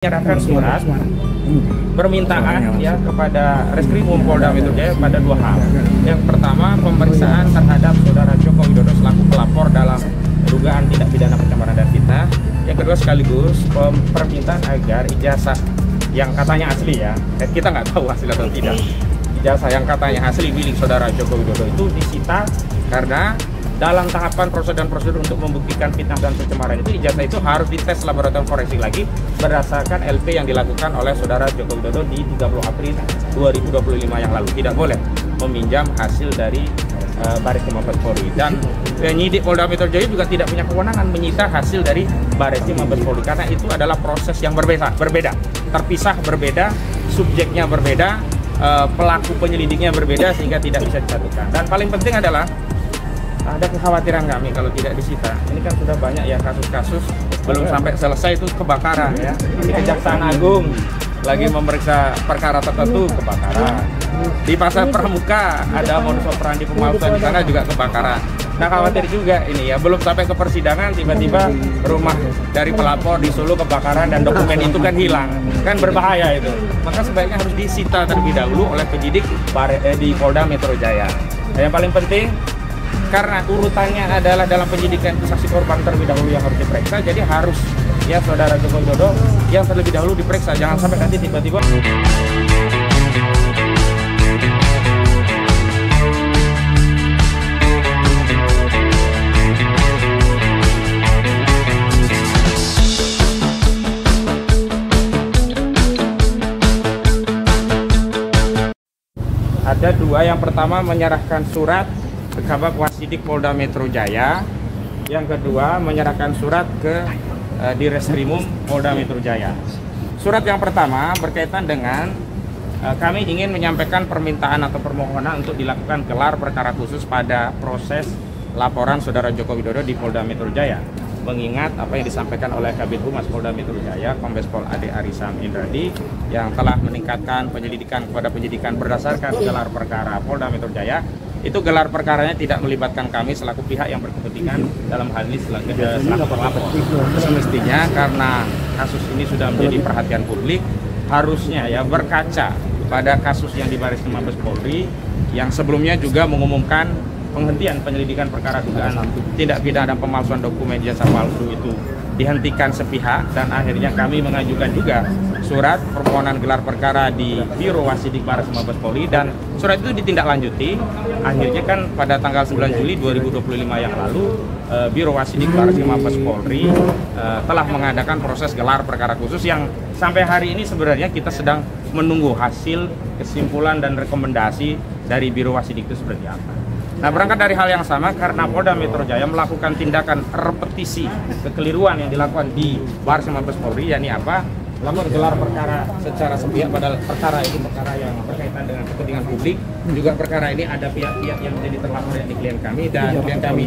Menyerahkan surat permintaan ya kepada Reskrimum Polda Metro Jaya pada dua hal. Yang pertama, pemeriksaan terhadap Saudara Joko Widodo selaku pelapor dalam dugaan tindak pidana pencemaran dan fitnah. Yang kedua sekaligus permintaan agar ijazah yang katanya asli ya, kita nggak tahu hasil atau tidak, ijazah yang katanya asli milik Saudara Joko Widodo itu disita karena dalam tahapan prosedur untuk membuktikan fitnah dan pencemaran itu ijazah itu harus dites laboratorium forensik lagi berdasarkan LP yang dilakukan oleh Saudara Joko Widodo di 30 April 2025 yang lalu. Tidak boleh meminjam hasil dari Bareskrim Mabes Polri, dan penyidik Polda Metro Jaya juga tidak punya kewenangan menyita hasil dari Bareskrim Mabes Polri karena itu adalah proses yang berbeda, terpisah, berbeda, subjeknya berbeda, pelaku penyelidiknya berbeda sehingga tidak bisa disatukan. Dan paling penting adalah ada kekhawatiran kami kalau tidak disita. Ini kan sudah banyak ya kasus-kasus belum sampai selesai itu kebakaran ya. Di Kejaksaan Agung lagi memeriksa perkara tertentu kebakaran. Di Pasar Pramuka ada modus operandi pemalsuan di sana juga kebakaran. Nah, khawatir juga ini ya, belum sampai ke persidangan tiba-tiba rumah dari pelapor di Solo kebakaran dan dokumen itu kan hilang. Kan berbahaya itu. Maka sebaiknya harus disita terlebih dahulu oleh penyidik di Polda Metro Jaya. Dan yang paling penting, karena urutannya adalah dalam penyidikan itu saksi korban terlebih dahulu yang harus diperiksa, jadi harus ya Saudara Joko Widodo yang terlebih dahulu diperiksa, jangan sampai nanti tiba-tiba ada dua. Yang pertama menyerahkan surat ke Kabak Wasidik Polda Metro Jaya, yang kedua menyerahkan surat ke di Reskrimum Polda Metro Jaya. Surat yang pertama berkaitan dengan kami ingin menyampaikan permintaan atau permohonan untuk dilakukan gelar perkara khusus pada proses laporan Saudara Joko Widodo di Polda Metro Jaya, mengingat apa yang disampaikan oleh Kabid Humas Polda Metro Jaya, Kombes Pol Ade Arisam Indradi, yang telah meningkatkan penyelidikan kepada penyidikan berdasarkan gelar perkara Polda Metro Jaya. Itu gelar perkaranya tidak melibatkan kami selaku pihak yang berkepentingan dalam hal ini selaku pelapor. Semestinya karena kasus ini sudah menjadi perhatian publik, harusnya ya berkaca pada kasus yang di Bareskrim Mabes Polri yang sebelumnya juga mengumumkan penghentian penyelidikan perkara dugaan tindak pidana pemalsuan dokumen ijazah palsu itu dihentikan sepihak, dan akhirnya kami mengajukan juga surat permohonan gelar perkara di Biro Wasidik Bareskrim Mabes Polri, dan surat itu ditindaklanjuti. Akhirnya kan pada tanggal 9 Juli 2025 yang lalu Biro Wasidik Bareskrim Mabes Polri telah mengadakan proses gelar perkara khusus yang sampai hari ini sebenarnya kita sedang menunggu hasil kesimpulan dan rekomendasi dari Biro Wasidik itu seperti apa. Nah, berangkat dari hal yang sama, karena Polda Metro Jaya melakukan tindakan repetisi kekeliruan yang dilakukan di Bareskrim Mabes Polri, yakni apa? Melakukan gelar perkara secara sepihak, padahal perkara ini perkara yang berkaitan dengan kepentingan publik. Juga perkara ini ada pihak-pihak yang menjadi terlapor, yakni klien kami, dan klien kami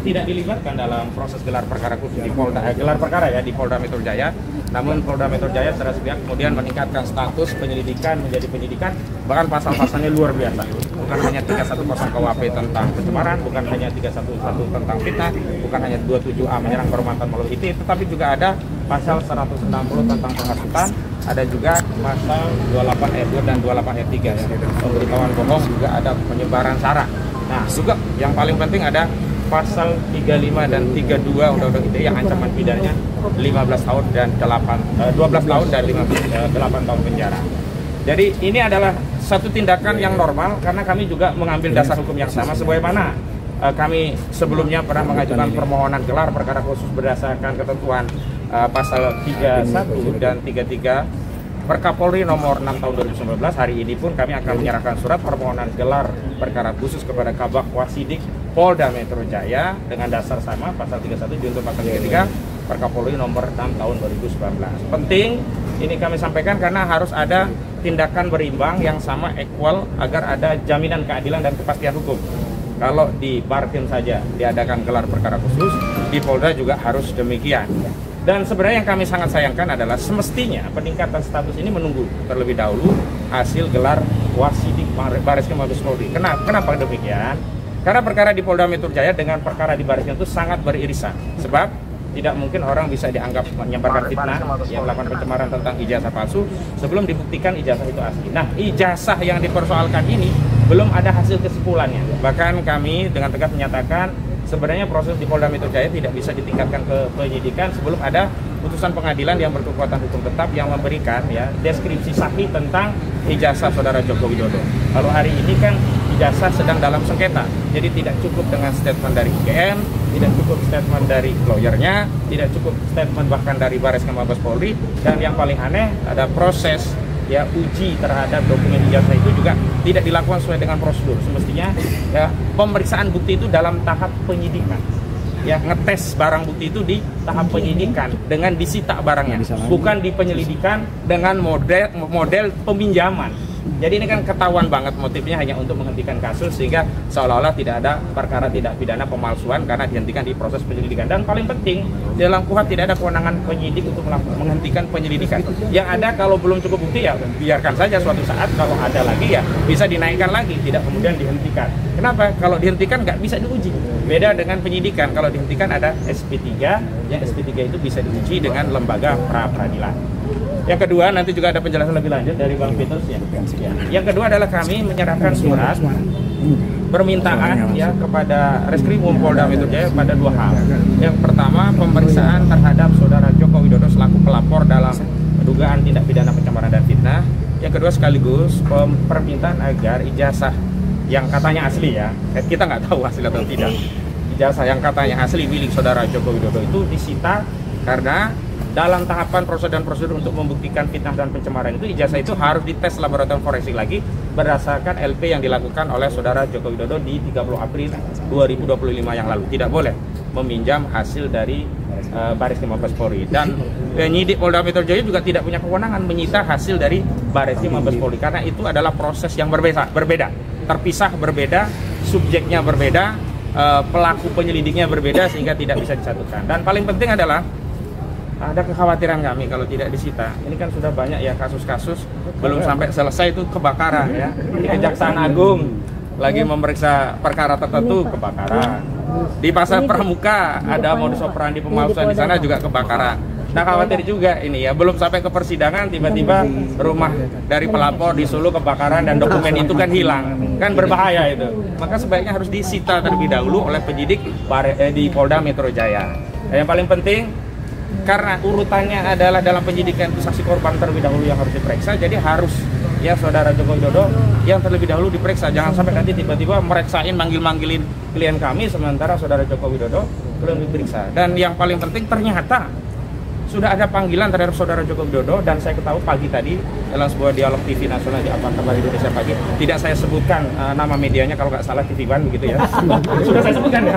tidak dilibatkan dalam proses gelar perkara khusus di Polda gelar perkara ya di Polda Metro Jaya. Namun Polda Metro Jaya secara sepihak kemudian meningkatkan status penyelidikan menjadi penyidikan, bahkan pasal-pasalnya luar biasa. Bukan hanya 310 KUHP tentang pencemaran, bukan hanya 311 tentang fitnah, bukan hanya 27A menyerang kehormatan melalui IT, tetapi juga ada pasal 160 tentang penghasutan, ada juga pasal 28 ayat 2 dan 28 ayat 3 ya. Pemberitahuan bohong, juga ada penyebaran sara. Nah, juga yang paling penting ada pasal 35 dan 32 Undang-Undang ITE yang ancaman pidananya 15 tahun dan 12 tahun dan 8 tahun penjara. Jadi ini adalah satu tindakan yang normal karena kami juga mengambil dasar hukum yang sama sebagaimana kami sebelumnya pernah mengajukan permohonan gelar perkara khusus berdasarkan ketentuan pasal 31 dan 33 Perkapolri nomor 6 tahun 2019. Hari ini pun kami akan menyerahkan surat permohonan gelar perkara khusus kepada Kabak Wasidik Polda Metro Jaya dengan dasar sama pasal 31 junto pasal 33 Perkapolri nomor 6 tahun 2019. Penting ini kami sampaikan karena harus ada tindakan berimbang yang sama, equal, agar ada jaminan keadilan dan kepastian hukum. Kalau di Bareskrim saja diadakan gelar perkara khusus, di Polda juga harus demikian. Dan sebenarnya yang kami sangat sayangkan adalah semestinya peningkatan status ini menunggu terlebih dahulu hasil gelar Wasidik Bareskrim Mabes Polri. Kenapa demikian? Karena perkara di Polda Metro Jaya dengan perkara di Bareskrim itu sangat beririsan. Sebab Tidak mungkin orang bisa dianggap menyebarkan fitnah, yang melakukan pencemaran tentang ijazah palsu sebelum dibuktikan ijazah itu asli. Nah, ijazah yang dipersoalkan ini belum ada hasil kesimpulannya. Bahkan kami dengan tegas menyatakan sebenarnya proses di Polda Metro Jaya tidak bisa ditingkatkan ke penyidikan sebelum ada putusan pengadilan yang berkekuatan hukum tetap yang memberikan ya deskripsi sahih tentang ijazah saudara Joko Widodo. Lalu hari ini kan ijazah sedang dalam sengketa, jadi tidak cukup dengan statement dari IGN, tidak cukup statement dari lawyernya, tidak cukup statement bahkan dari Bareskrim Mabes Polri, dan yang paling aneh ada proses ya uji terhadap dokumen ijazah itu juga tidak dilakukan sesuai dengan prosedur. Semestinya ya pemeriksaan bukti itu dalam tahap penyidikan. Ya, ngetes barang bukti itu di tahap penyidikan dengan disita barangnya, bukan di penyelidikan dengan model peminjaman. Jadi ini kan ketahuan banget motifnya hanya untuk menghentikan kasus sehingga seolah-olah tidak ada perkara tidak pidana pemalsuan karena dihentikan di proses penyelidikan. Dan paling penting dalam KUHP tidak ada kewenangan penyidik untuk menghentikan penyelidikan. Yang ada kalau belum cukup bukti ya biarkan saja, suatu saat kalau ada lagi ya bisa dinaikkan lagi, tidak kemudian dihentikan. Kenapa? Kalau dihentikan nggak bisa diuji. Beda dengan penyidikan, kalau dihentikan ada SP3, yang SP3 itu bisa diuji dengan lembaga pra-peradilan. Yang kedua, nanti juga ada penjelasan lebih lanjut dari Bang Petrus ya. Yang kedua adalah kami menyerahkan surat permintaan ya kepada Reskrimum Polda Metro Jaya pada dua hal. Yang pertama, pemeriksaan terhadap saudara Joko Widodo selaku pelapor dalam dugaan tindak pidana pencemaran dan fitnah. Yang kedua sekaligus permintaan agar ijazah yang katanya asli ya, kita nggak tahu asli atau tidak, ijazah yang katanya asli milik saudara Joko Widodo itu disita karena dalam tahapan prosedur untuk membuktikan fitnah dan pencemaran itu ijazah itu harus dites laboratorium forensik lagi berdasarkan LP yang dilakukan oleh saudara Joko Widodo di 30 April 2025 yang lalu. Tidak boleh meminjam hasil dari Bareskrim Mabes Polri, dan penyidik Polda Metro Jaya juga tidak punya kewenangan menyita hasil dari Bareskrim Mabes Polri karena itu adalah proses yang berbeda, terpisah, berbeda, subjeknya berbeda, pelaku penyelidiknya berbeda sehingga tidak bisa disatukan. Dan paling penting adalah ada kekhawatiran kami kalau tidak disita. Ini kan sudah banyak ya kasus-kasus belum sampai selesai itu kebakaran ya. Di Kejaksaan Agung lagi memeriksa perkara tertentu kebakaran. Di Pasar Pramuka ada modus operandi pemalsuan di sana juga kebakaran. Nah, khawatir juga ini ya, belum sampai ke persidangan tiba-tiba rumah dari pelapor di Solo kebakaran dan dokumen itu kan hilang. Kan berbahaya itu. Maka sebaiknya harus disita terlebih dahulu oleh penyidik di Polda Metro Jaya. Yang paling penting karena urutannya adalah dalam penyidikan itu saksi korban terlebih dahulu yang harus diperiksa, jadi harus ya saudara Joko Widodo yang terlebih dahulu diperiksa. Jangan sampai nanti tiba-tiba mereksain, manggil-manggilin klien kami sementara saudara Joko Widodo belum diperiksa. Dan yang paling penting ternyata sudah ada panggilan terhadap saudara Joko Widodo, dan saya ketahui pagi tadi dalam sebuah dialog TV nasional di Apartemen Indonesia Pagi, tidak saya sebutkan nama medianya kalau nggak salah TV One begitu ya. Sudah saya sebutkan ya.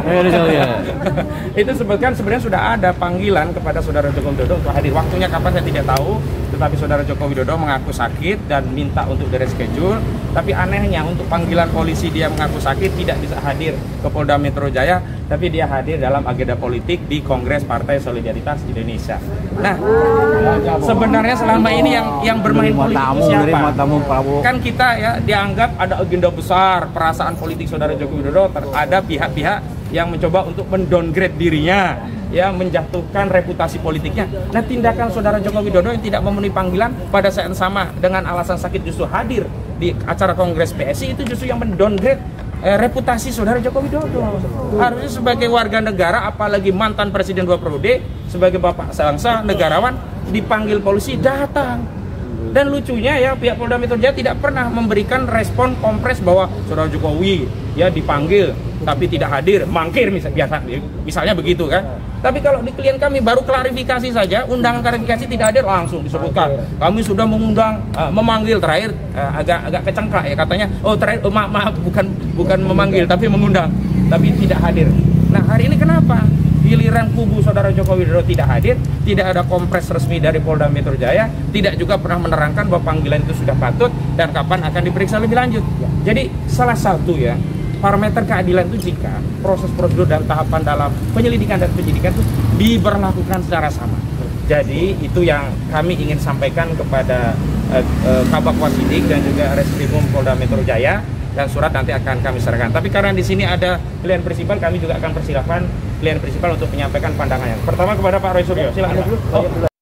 Itu sebutkan sebenarnya sudah ada panggilan kepada saudara Joko Widodo untuk hadir. Waktunya kapan saya tidak tahu, tetapi saudara Joko Widodo mengaku sakit dan minta untuk di-reschedule. Tapi anehnya untuk panggilan polisi dia mengaku sakit tidak bisa hadir ke Polda Metro Jaya, tapi dia hadir dalam agenda politik di Kongres Partai Solidaritas Indonesia. Nah, sebenarnya selama ini yang bermain politik itu siapa? Kan kita ya dianggap ada agenda besar perasaan politik saudara Joko Widodo, ada pihak-pihak yang mencoba untuk mendowngrade dirinya, ya menjatuhkan reputasi politiknya. Nah, tindakan saudara Joko Widodo yang tidak memenuhi panggilan pada saat yang sama dengan alasan sakit justru hadir di acara Kongres PSI itu justru yang mendowngrade reputasi saudara Joko Widodo. Harusnya sebagai warga negara, apalagi mantan presiden 2 periode, sebagai bapak bangsa, negarawan, dipanggil polisi datang. Dan lucunya ya pihak Polda Metro Jaya tidak pernah memberikan respon kompres bahwa saudara Jokowi ya dipanggil tapi tidak hadir, mangkir misalnya begitu kan. Tapi kalau di klien kami baru klarifikasi saja, undangan klarifikasi tidak hadir langsung disebutkan kami sudah mengundang, memanggil terakhir agak kecengkak ya katanya, oh terakhir maaf bukan memanggil tapi mengundang tapi tidak hadir. Nah, hari ini kenapa giliran kubu saudara Joko Widodo tidak hadir, tidak ada kompres resmi dari Polda Metro Jaya, tidak juga pernah menerangkan bahwa panggilan itu sudah patut dan kapan akan diperiksa lebih lanjut. Jadi salah satu ya parameter keadilan itu jika proses prosedur dan tahapan dalam penyelidikan dan penyidikan itu diberlakukan secara sama. Jadi itu yang kami ingin sampaikan kepada Kabak Wasidik dan juga Reskrimum Polda Metro Jaya, dan surat nanti akan kami serahkan. Tapi karena di sini ada klien prinsipal, kami juga akan persilahkan pilihan prinsipal untuk menyampaikan pandangannya. Pertama kepada Pak Roy Suryo, silakan Pak.